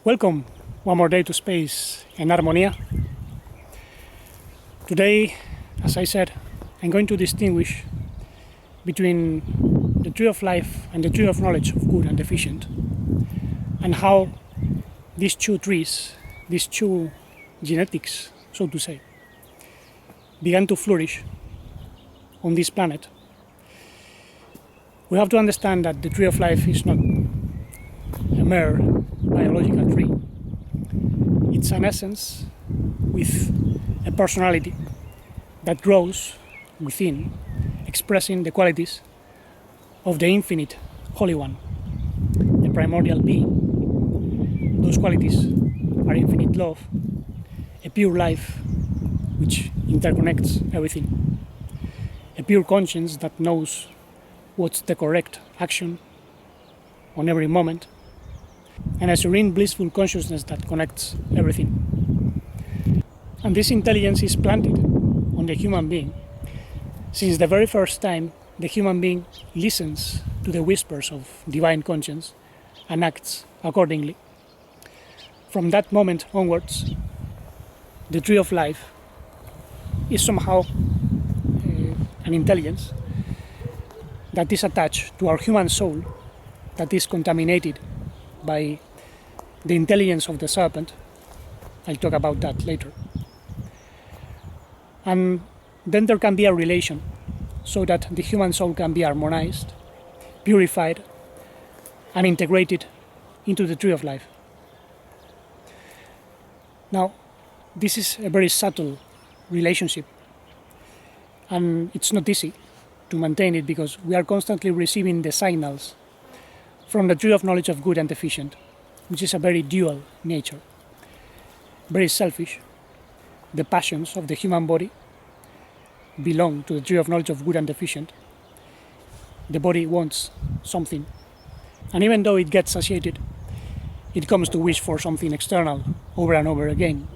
Welcome one more day to Space and Harmonia. Today, as I said, I'm going to distinguish between the tree of life and the tree of knowledge of good and deficient, and how these two trees, these two genetics, so to say, began to flourish on this planet. We have to understand that the tree of life is not a mere biological tree. It's an essence with a personality that grows within, expressing the qualities of the infinite Holy One, the primordial being. Those qualities are infinite love, a pure life which interconnects everything, a pure conscience that knows what's the correct action on every moment, and a serene, blissful consciousness that connects everything. And this intelligence is planted on the human being. Since the very first time, the human being listens to the whispers of divine conscience and acts accordingly. From that moment onwards, the tree of life is somehow an intelligence that is attached to our human soul, that is contaminated by the intelligence of the serpent. I'll talk about that later. And then there can be a relation so that the human soul can be harmonized, purified, and integrated into the tree of life. Now, this is a very subtle relationship, and it's not easy to maintain it because we are constantly receiving the signals from the tree of knowledge of good and deficient, which is a very dual nature, very selfish. The passions of the human body belong to the tree of knowledge of good and deficient. The body wants something, and even though it gets satiated, it comes to wish for something external over and over again.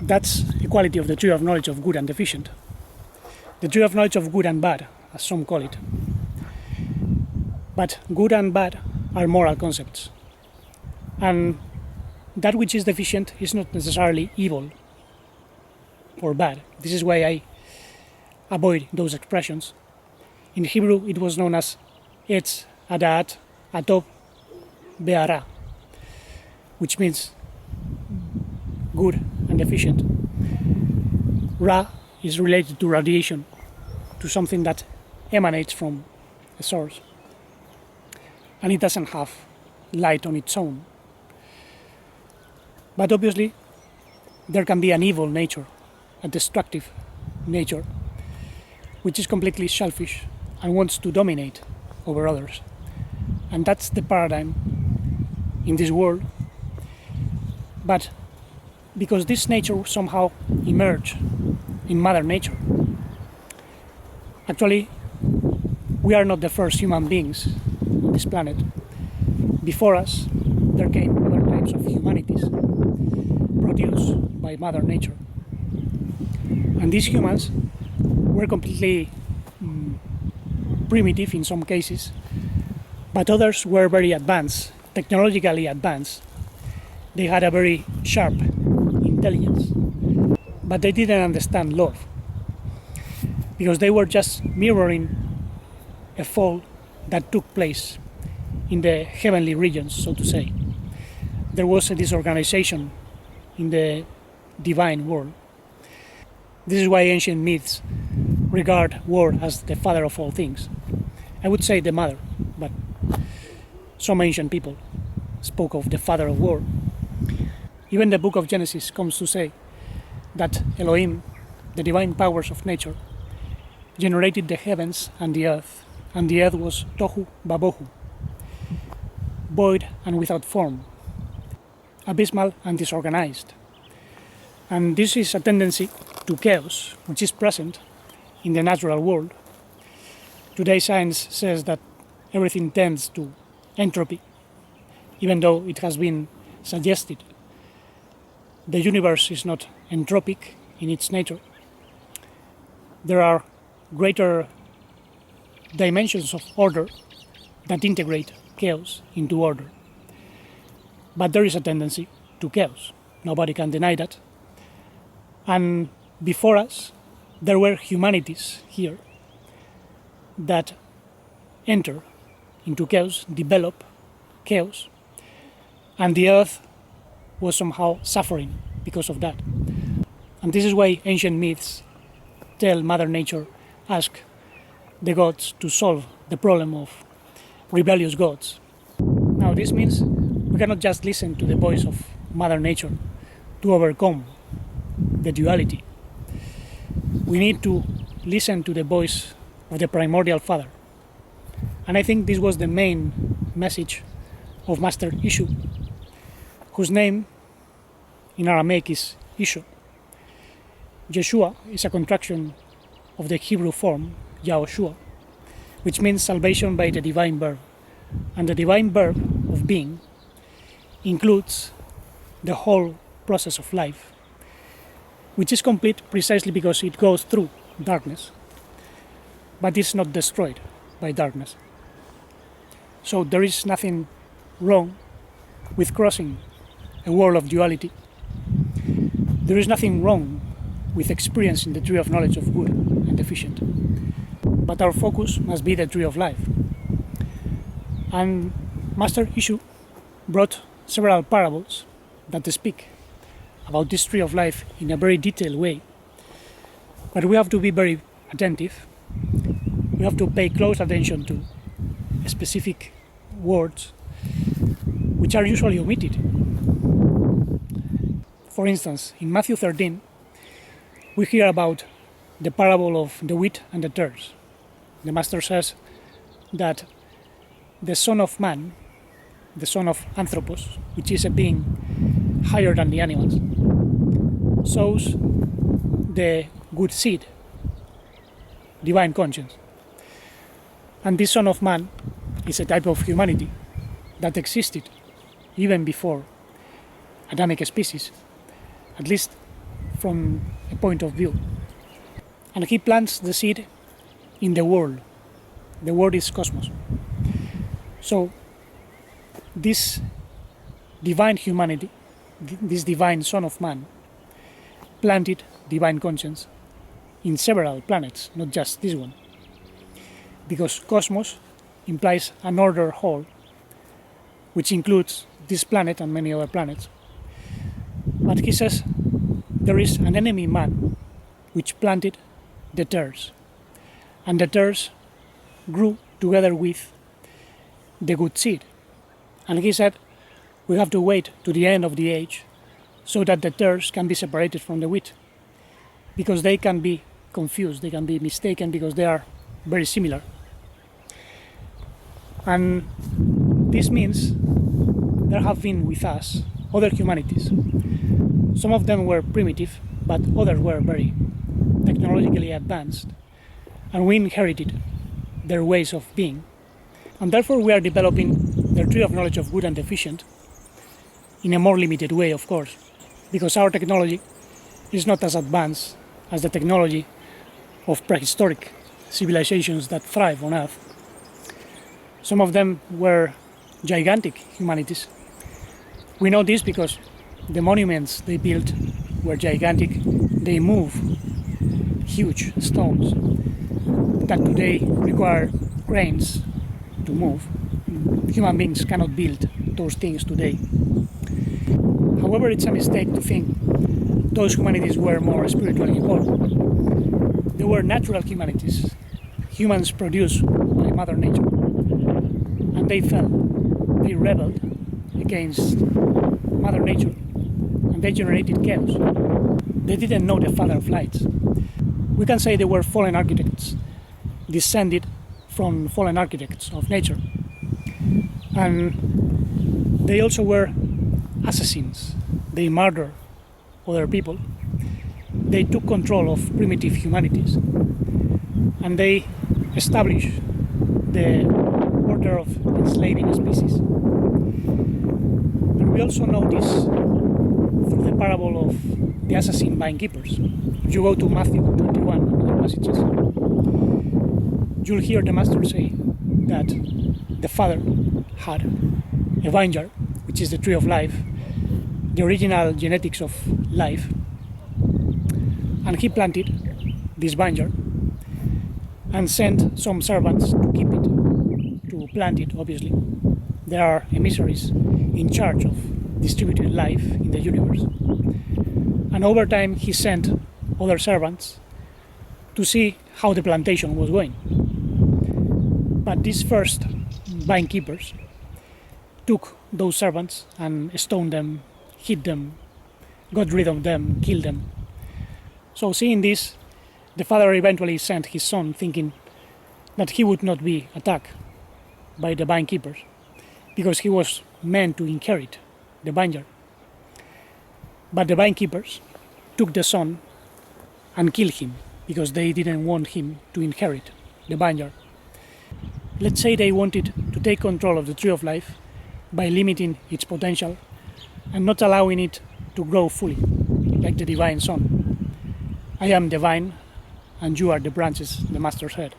That's the quality of the tree of knowledge of good and deficient. The tree of knowledge of good and bad, as some call it. But good and bad are moral concepts. And that which is deficient is not necessarily evil or bad. This is why I avoid those expressions. In Hebrew, it was known as Etz, Adaat, Atov, Be'ara, which means good and deficient. Ra is related to radiation, to something that emanates from a source, and it doesn't have light on its own. But obviously, there can be an evil nature, a destructive nature, which is completely selfish and wants to dominate over others. And that's the paradigm in this world. But because this nature somehow emerged in Mother Nature, actually, we are not the first human beings on this planet. Before us, there came other types of humanities produced by Mother Nature. And these humans were completely primitive in some cases, but others were very advanced, technologically advanced. They had a very sharp intelligence, but they didn't understand love, because they were just mirroring a fall that took place in the heavenly regions, so to say. There was a disorganization in the divine world. This is why ancient myths regard war as the father of all things. I would say the mother, but some ancient people spoke of the father of war. Even the book of Genesis comes to say that Elohim, the divine powers of nature, generated the heavens and the earth was tohu babohu, void and without form, abysmal and disorganized. And this is a tendency to chaos, which is present in the natural world. Today science says that everything tends to entropy, even though it has been suggested the universe is not entropic in its nature. There are greater dimensions of order that integrate chaos into order. But there is a tendency to chaos. Nobody can deny that. And before us, there were humanities here that enter into chaos, develop chaos, and the earth was somehow suffering because of that. And this is why ancient myths tell Mother Nature, ask the gods to solve the problem of rebellious gods. Now this means we cannot just listen to the voice of Mother Nature to overcome the duality. We need to listen to the voice of the primordial Father. And I think this was the main message of Master Ishu, whose name in Aramaic is Ishu. Yeshua is a contraction of the Hebrew form Yahoshua, which means salvation by the divine verb. And the divine verb of being includes the whole process of life, which is complete precisely because it goes through darkness, but is not destroyed by darkness. So there is nothing wrong with crossing a world of duality. There is nothing wrong with experiencing the tree of knowledge of good and deficient. But our focus must be the tree of life. And Master Ishu brought several parables that speak about this tree of life in a very detailed way. But we have to be very attentive. We have to pay close attention to specific words which are usually omitted. For instance, in Matthew 13, we hear about the parable of the wheat and the tares. The Master says that the Son of Man, the Son of Anthropos, which is a being higher than the animals, sows the good seed, divine conscience. And this Son of Man is a type of humanity that existed even before Adamic species, at least from a point of view. And he plants the seed in the world. The world is cosmos. So this divine humanity, this divine Son of Man, planted divine conscience in several planets, not just this one. Because cosmos implies an order whole, which includes this planet and many other planets. But he says there is an enemy man which planted the tares, and the tares grew together with the good seed. And he said we have to wait to the end of the age so that the tares can be separated from the wheat, because they can be confused, they can be mistaken because they are very similar. And this means there have been with us other humanities. Some of them were primitive, but others were very technologically advanced, and we inherited their ways of being. And therefore we are developing the tree of knowledge of good and deficient in a more limited way, of course, because our technology is not as advanced as the technology of prehistoric civilizations that thrive on Earth. Some of them were gigantic humanities. We know this because the monuments they built were gigantic. They move huge stones that today require cranes to move. Human beings cannot build those things today. However, it's a mistake to think those humanities were more spiritually evolved. They were natural humanities, humans produced by Mother Nature. And they fell, they rebelled against Mother Nature, and they generated chaos. They didn't know the Father of Lights. We can say they were fallen architects, descended from fallen architects of nature. And they also were assassins. They murdered other people. They took control of primitive humanities. And they established the order of enslaving species. And we also know this through the parable of the assassin vinekeepers. If you go to Matthew 21 and other passages, you'll hear the Master say that the father had a vineyard which is the tree of life, the original genetics of life, and he planted this vineyard and sent some servants to keep it, to plant it, obviously. There are emissaries in charge of distributing life in the universe. And over time, he sent other servants to see how the plantation was going. But these first vine keepers took those servants and stoned them, hit them, got rid of them, killed them. So seeing this, the father eventually sent his son, thinking that he would not be attacked by the vine keepers, because he was meant to inherit the vineyard. But the vine keepers took the son and killed him, because they didn't want him to inherit the vineyard. Let's say they wanted to take control of the tree of life by limiting its potential and not allowing it to grow fully, like the divine son. I am the vine, and you are the branches the master said.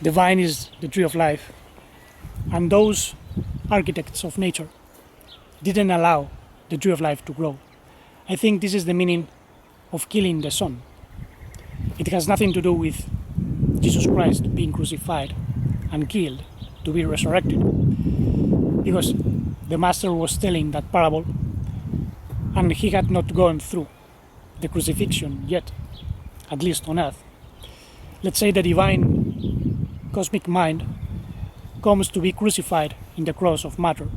The vine is the tree of life, and those architects of nature didn't allow the tree of life to grow. I think this is the meaning of killing the son. It has nothing to do with Jesus Christ being crucified and killed to be resurrected, because the master was telling that parable and he had not gone through the crucifixion yet, at least on earth. Let's say the divine cosmic mind comes to be crucified in the cross of matter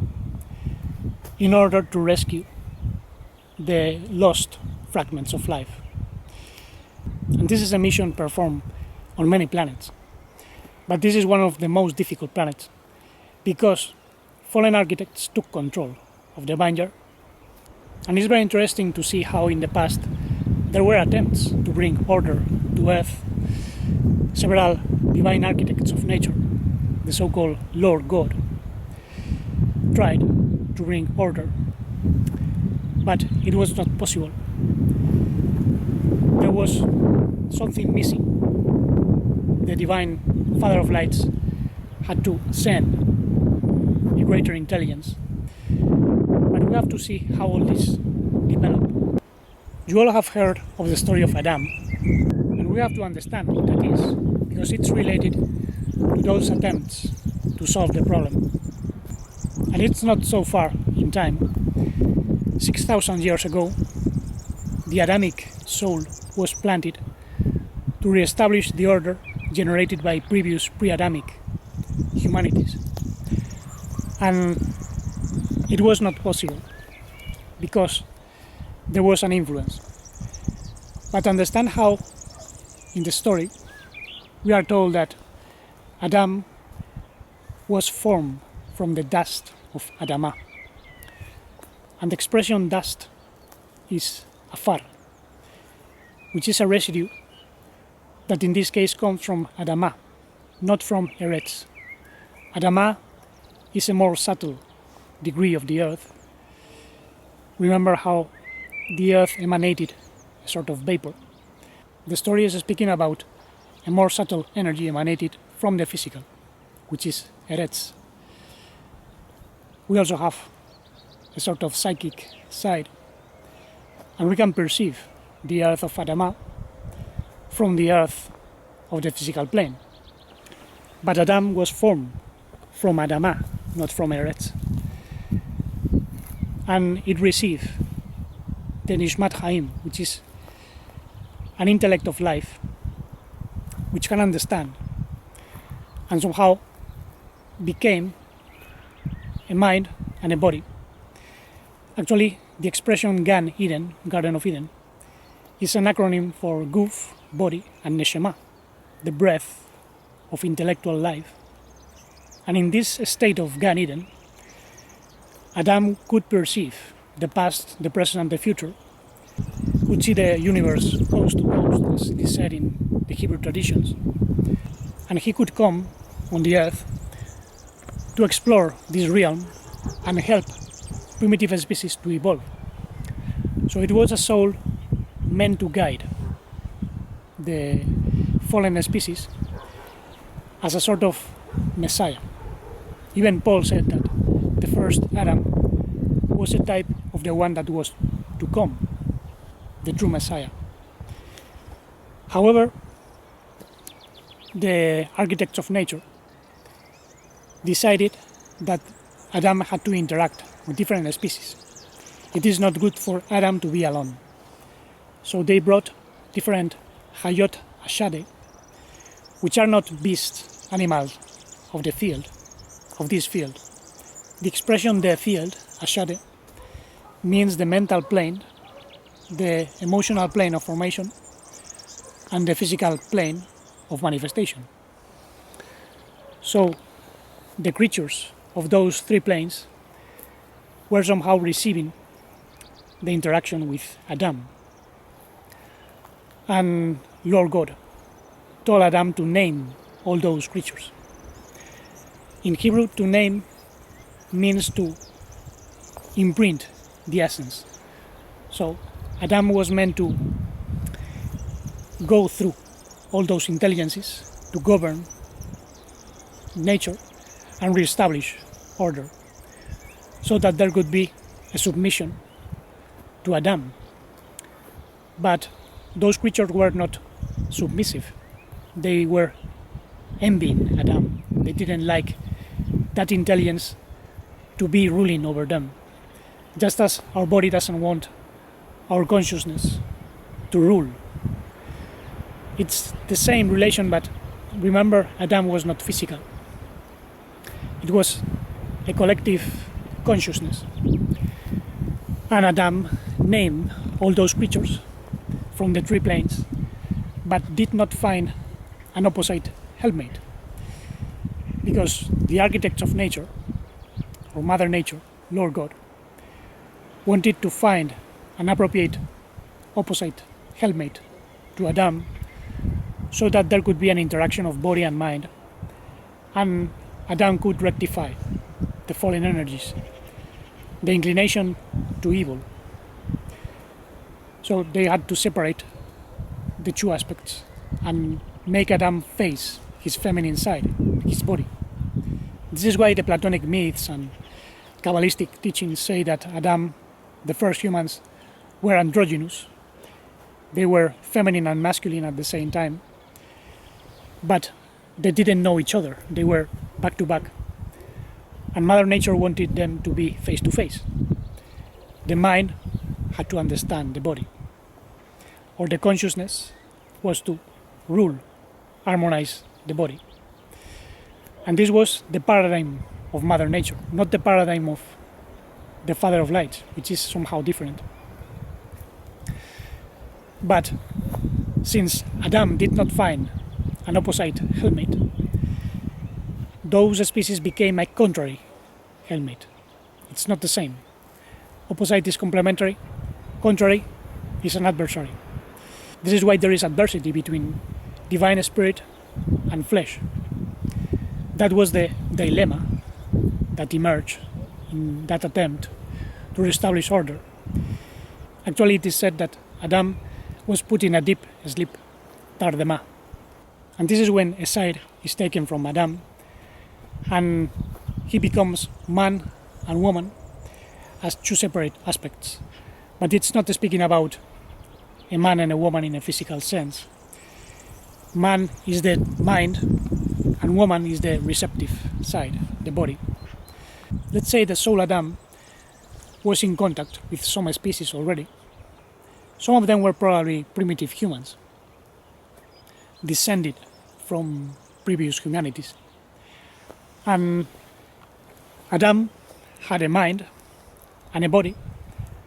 in order to rescue the lost fragments of life. And this is a mission performed on many planets. But this is one of the most difficult planets, because fallen architects took control of the vineyard. And it's very interesting to see how in the past there were attempts to bring order to earth. Several divine architects of nature, the so-called Lord God, tried to bring order, but it was not possible. There was something missing. The divine Father of Lights had to send a greater intelligence. But we have to see how all this developed. You all have heard of the story of Adam, and we have to understand what that is, because it's related to those attempts to solve the problem. And it's not so far in time. 6,000 years ago, the Adamic soul was planted to re-establish the order generated by previous pre-Adamic humanities. And it was not possible because there was an influence. But understand how, in the story, we are told that Adam was formed from the dust of Adamah. And the expression dust is afar, which is a residue that in this case comes from Adamah, not from Eretz. Adamah is a more subtle degree of the earth. Remember how the earth emanated a sort of vapor. The story is speaking about a more subtle energy emanated from the physical, which is Eretz. We also have a sort of psychic side, and we can perceive the earth of Adamah from the earth of the physical plane. But Adam was formed from Adamah, not from Eretz. And it received the Nishmat Haim, which is an intellect of life, which can understand, and somehow became a mind and a body. Actually, the expression Gan Eden, Garden of Eden, is an acronym for Guf, body, and Neshama, the breath of intellectual life. And in this state of Gan Eden, Adam could perceive the past, the present, and the future, could see the universe coast to coast, as it is said in the Hebrew traditions, and he could come on the earth to explore this realm and help primitive species to evolve. So it was a soul meant to guide the fallen species as a sort of messiah. Even Paul said that the first Adam was a type of the one that was to come, the true Messiah. However, the architects of nature decided that Adam had to interact with different species. It is not good for Adam to be alone. So they brought different Hayot Ashade, which are not beasts, animals of the field, of this field. The expression the field, Ashade, means the mental plane, the emotional plane of formation, and the physical plane of manifestation. So the creatures of those three planes were somehow receiving the interaction with Adam. And Lord God told Adam to name all those creatures. In Hebrew, to name means to imprint the essence. So Adam was meant to go through all those intelligences to govern nature and reestablish order, so that there could be a submission to Adam. But those creatures were not submissive. They were envying Adam. They didn't like that intelligence to be ruling over them. Just as our body doesn't want our consciousness to rule. It's the same relation, but remember, Adam was not physical. It was a collective consciousness. And Adam named all those creatures from the three planes, but did not find an opposite helpmate. Because the architects of nature, or Mother Nature, Lord God, wanted to find an appropriate opposite helpmate to Adam, so that there could be an interaction of body and mind, and Adam could rectify the fallen energies, the inclination to evil. So they had to separate the two aspects and make Adam face his feminine side, his body. This is why the Platonic myths and Kabbalistic teachings say that Adam, the first humans, were androgynous. They were feminine and masculine at the same time, but they didn't know each other. They were back to back. And Mother Nature wanted them to be face to face. The mind had to understand the body, or the consciousness was to rule, harmonize the body. And this was the paradigm of Mother Nature, not the paradigm of the Father of Lights, which is somehow different. But since Adam did not find an opposite helpmate, those species became a contrary helpmate. It's not the same. Opposite is complementary, contrary is an adversary. This is why there is adversity between divine spirit and flesh. That was the dilemma that emerged in that attempt to reestablish order. Actually, it is said that Adam was put in a deep sleep, tardema. And this is when a side is taken from Adam and he becomes man and woman as two separate aspects. But it's not speaking about a man and a woman in a physical sense. Man is the mind and woman is the receptive side, the body. Let's say the soul Adam was in contact with some species already. Some of them were probably primitive humans, descended from previous humanities. And Adam had a mind and a body,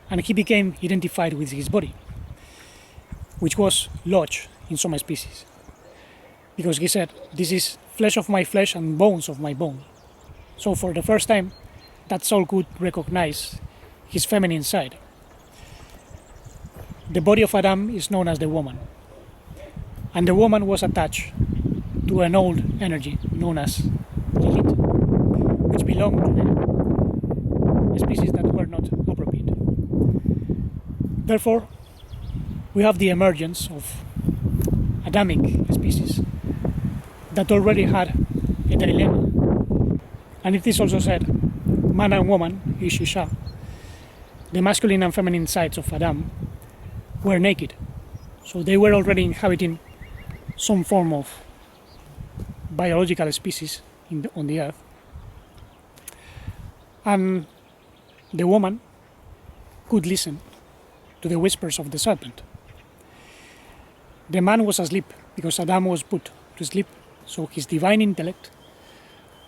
and he became identified with his body, which was lodged in some species. Because he said, this is flesh of my flesh and bones of my bone. So for the first time, that soul could recognize his feminine side. The body of Adam is known as the woman. And the woman was attached to an old energy known as Lilith, which belonged to the species that were not appropriate. Therefore, we have the emergence of Adamic species that already had a dilemma. And it is also said, man and woman, Ish Isha, the masculine and feminine sides of Adam were naked. So they were already inhabiting some form of biological species on the earth. And the woman could listen to the whispers of the serpent. The man was asleep because Adam was put to sleep, so his divine intellect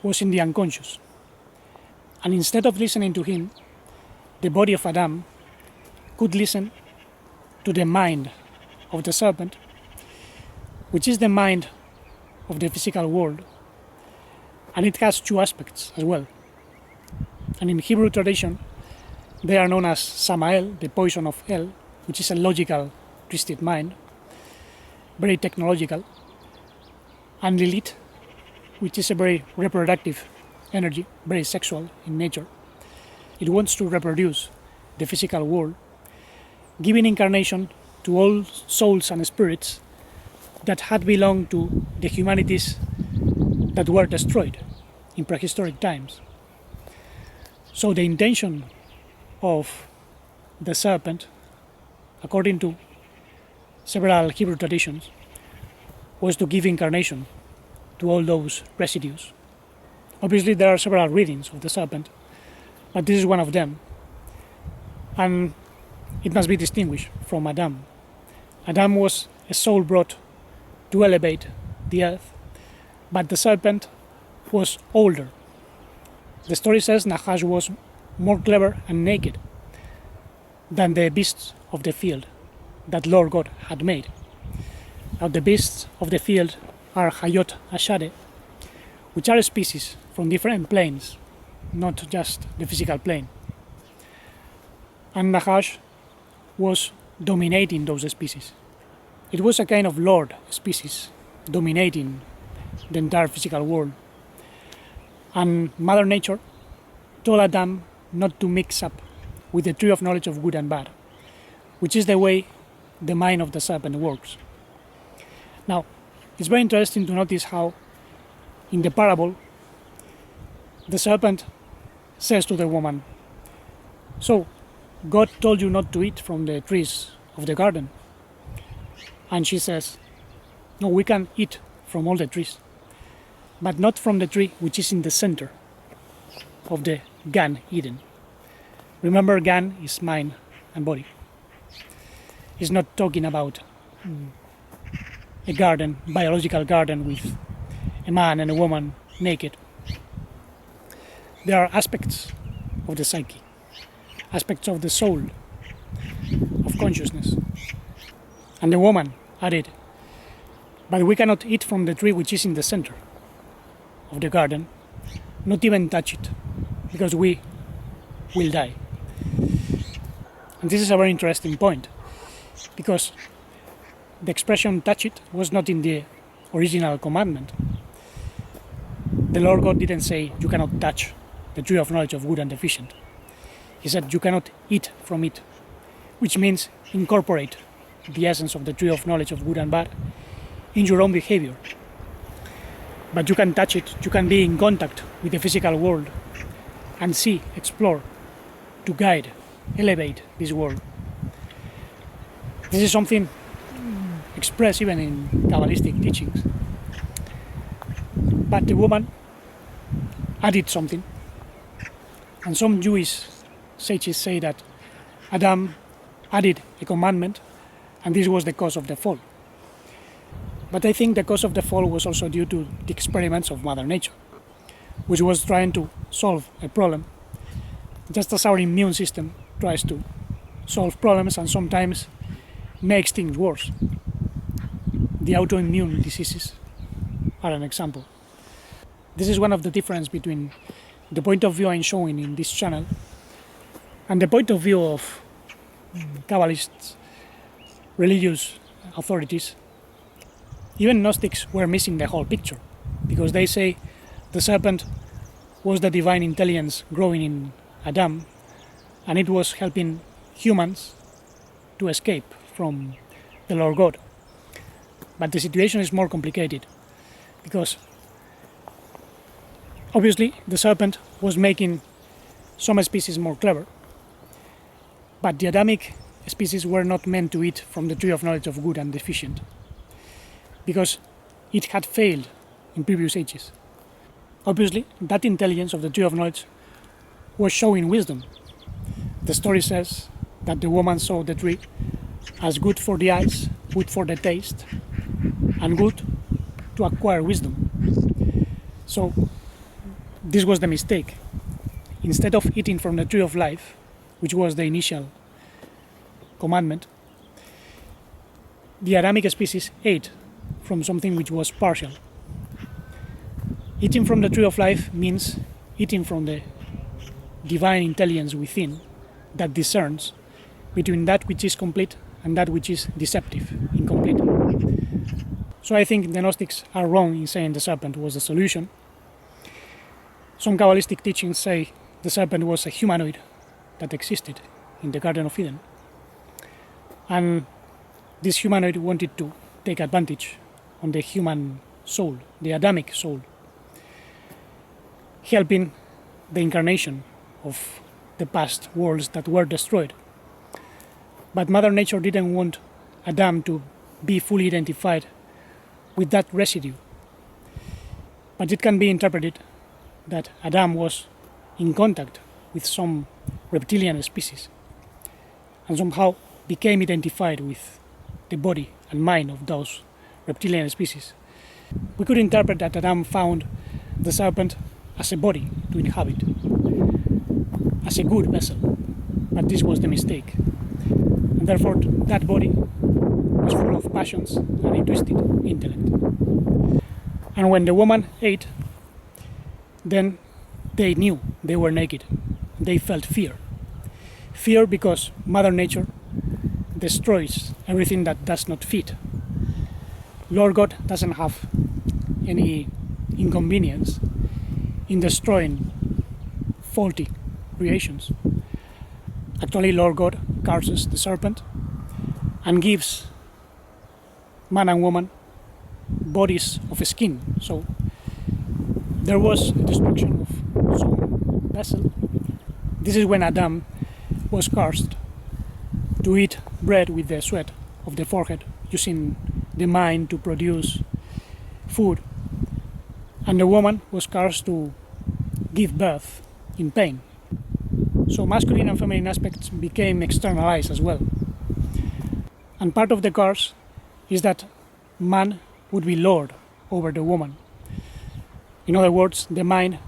was in the unconscious. And instead of listening to him, the body of Adam could listen to the mind of the serpent, which is the mind of the physical world. And it has two aspects as well. And in Hebrew tradition, they are known as Samael, the poison of hell, which is a logical, twisted mind, very technological, and Lilith, which is a very reproductive energy, very sexual in nature. It wants to reproduce the physical world, giving incarnation to all souls and spirits that had belonged to the humanities that were destroyed in prehistoric times. So the intention of the serpent, according to several Hebrew traditions, was to give incarnation to all those residues. Obviously, there are several readings of the serpent, but this is one of them. And it must be distinguished from Adam. Adam was a soul brought to elevate the earth, but the serpent was older. The story says Najash was more clever and naked than the beasts of the field that Lord God had made. Now the beasts of the field are Hayot Ashade, which are species from different planes, not just the physical plane. And Najash was dominating those species. It was a kind of lord species dominating the entire physical world. And Mother Nature told Adam not to mix up with the tree of knowledge of good and bad, which is the way the mind of the serpent works. Now, it's very interesting to notice how in the parable the serpent says to the woman, "So, God told you not to eat from the trees of the garden." And she says, "No, we can eat from all the trees, but not from the tree which is in the center of the Gan Eden." Remember, Gan is mind and body. He's not talking about a garden, biological garden with a man and a woman naked. There are aspects of the psyche, aspects of the soul, of consciousness. And the woman added, "But we cannot eat from the tree which is in the center of the garden, not even touch it, because we will die." And this is a very interesting point, because the expression "touch it" was not in the original commandment. The Lord God didn't say you cannot touch the tree of knowledge of good and deficient. He said you cannot eat from it, which means incorporate the essence of the tree of knowledge of good and bad in your own behavior. But you can touch it, you can be in contact with the physical world and see, explore, to guide, elevate this world. This is something expressed even in Kabbalistic teachings. But the woman added something. And some Jewish sages say that Adam added a commandment, and this was the cause of the fall. But I think the cause of the fall was also due to the experiments of Mother Nature, which was trying to solve a problem, just as our immune system tries to solve problems and sometimes makes things worse. The autoimmune diseases are an example. This is one of the differences between the point of view I'm showing in this channel and the point of view of Kabbalists, religious authorities. Even Gnostics were missing the whole picture, because they say the serpent was the divine intelligence growing in Adam, and it was helping humans to escape from the Lord God. But the situation is more complicated, because obviously the serpent was making some species more clever, But the Adamic species were not meant to eat from the tree of knowledge of good and deficient, because it had failed in previous ages. Obviously, that intelligence of the tree of knowledge was showing wisdom. The story says that the woman saw the tree as good for the eyes, good for the taste, and good to acquire wisdom. So this was the mistake. Instead of eating from the tree of life, which was the initial commandment, the Adamic species ate from something which was partial. Eating from the tree of life means eating from the divine intelligence within that discerns between that which is complete and that which is deceptive, incomplete. So I think the Gnostics are wrong in saying the serpent was the solution. Some Kabbalistic teachings say the serpent was a humanoid that existed in the Garden of Eden. And this humanoid wanted to take advantage on the human soul, the Adamic soul, helping the incarnation of the past worlds that were destroyed. But Mother Nature didn't want Adam to be fully identified with that residue. But it can be interpreted that Adam was in contact with some reptilian species and somehow became identified with the body and mind of those reptilian species. We could interpret that Adam found the serpent as a body to inhabit, as a good vessel, but this was the mistake. And therefore, that body was full of passions and a twisted intellect. And when the woman ate, then they knew they were naked. They felt fear. Fear because Mother Nature destroys everything that does not fit. Lord God doesn't have any inconvenience in destroying faulty creations. Actually, Lord God curses the serpent and gives man and woman bodies of skin. So there was a destruction of some vessel. This is when Adam was cursed to eat bread with the sweat of the forehead, using the mind to produce food. And the woman was cursed to give birth in pain. So masculine and feminine aspects became externalized as well. And part of the curse is that man would be lord over the woman. In other words, the mind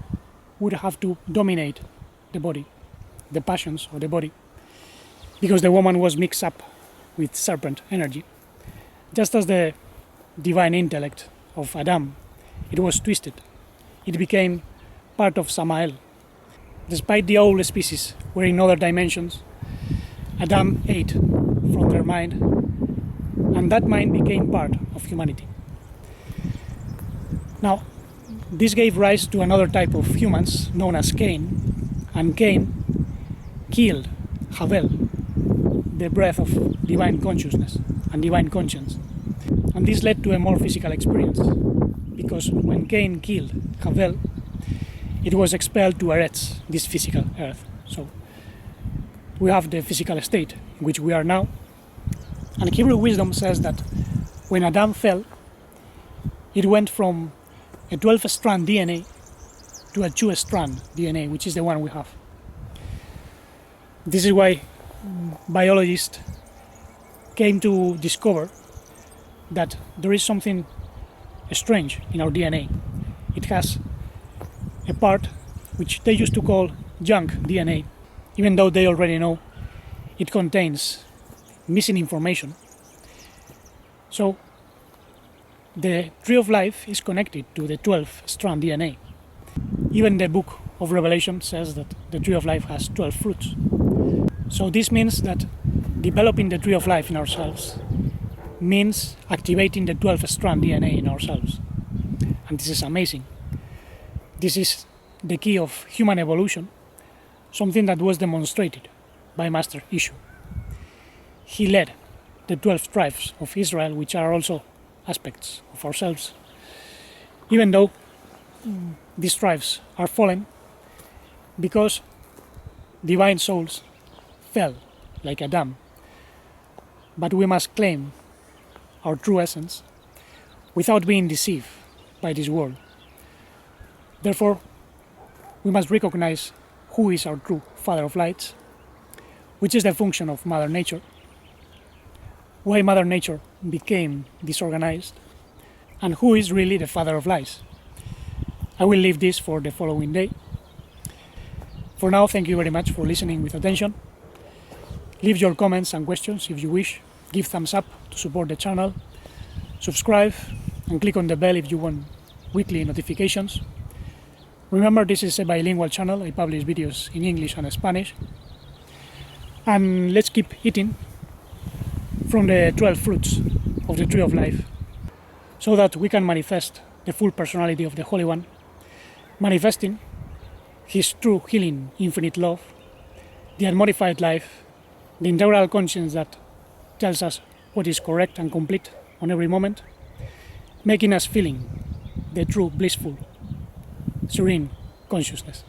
would have to dominate the body, the passions of the body, because the woman was mixed up with serpent energy. Just as the divine intellect of Adam, it was twisted. It became part of Samael. Despite the old species were in other dimensions, Adam ate from their mind, and that mind became part of humanity. Now, this gave rise to another type of humans known as Cain, and Cain killed Havel, the breath of divine consciousness and divine conscience. And this led to a more physical experience, because when Cain killed Havel, it was expelled to Eretz, this physical earth. So we have the physical state in which we are now. And Hebrew wisdom says that when Adam fell, it went from a 12-strand DNA to a 2-strand DNA, which is the one we have. This is why biologists came to discover that there is something strange in our DNA. It has a part which they used to call junk DNA, even though they already know it contains missing information. So the tree of life is connected to the 12-strand DNA. Even the book of Revelation says that the tree of life has 12 fruits. So this means that developing the tree of life in ourselves means activating the 12-strand DNA in ourselves. And this is amazing. This is the key of human evolution, something that was demonstrated by Master Ishu. He led the 12 tribes of Israel, which are also aspects of ourselves. Even though these tribes are fallen, because divine souls fell like a dam, but we must claim our true essence without being deceived by this world. Therefore, we must recognize who is our true Father of Lights, which is the function of Mother Nature, why Mother Nature became disorganized, and who is really the Father of Lies. I will leave this for the following day. For now, thank you very much for listening with attention. Leave your comments and questions if you wish. Give thumbs up to support the channel. Subscribe and click on the bell if you want weekly notifications. Remember, this is a bilingual channel. I publish videos in English and Spanish. And let's keep eating from the 12 fruits of the Tree of Life so that we can manifest the full personality of the Holy One, manifesting His true healing, infinite love, the unmodified life, the integral conscience that tells us what is correct and complete on every moment, making us feeling the true blissful, serene consciousness.